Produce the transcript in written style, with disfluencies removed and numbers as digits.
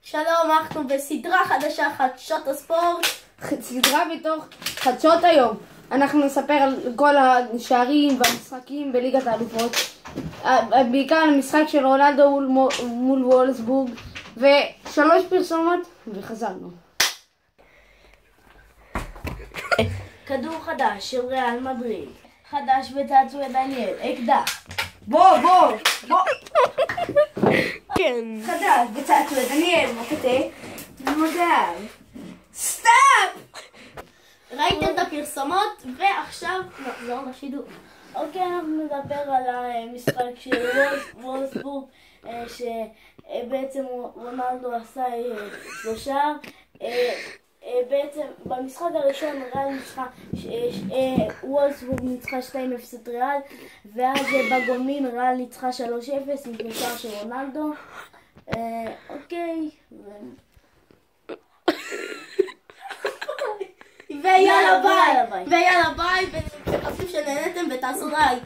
שלום, אנחנו בסדרה חדשה, חדשות הספורט. סדרה מתוך חדשות היום. אנחנו נספר על כל השערים והמשחקים בליגת האלופות. בעיקר על המשחק של רונלדו מול וולסבורג. ושלוש פרסומות וחזרנו. כדור חדש של ריאל מדריד. חדש בצעצועי דניאל. אקדח. בוא. כן. חדש בצעצועי דניאל. מקטה. מודל. סטאפ! ראיתם את הפרסומות ועכשיו נחזור לשידור. אוקיי, אנחנו נדבר על המשחק של וולסבורג, שבעצם רונלדו עשה שלושה. בעצם במשחק הראשון וולסבורג ניצחה 2-0 את ריאל, ואז בגומלין ריאל ניצחה 3-0 עם שער של רונלדו. אוקיי. ויאללה ביי, ומקווים שנהנתם ותעשו לייק.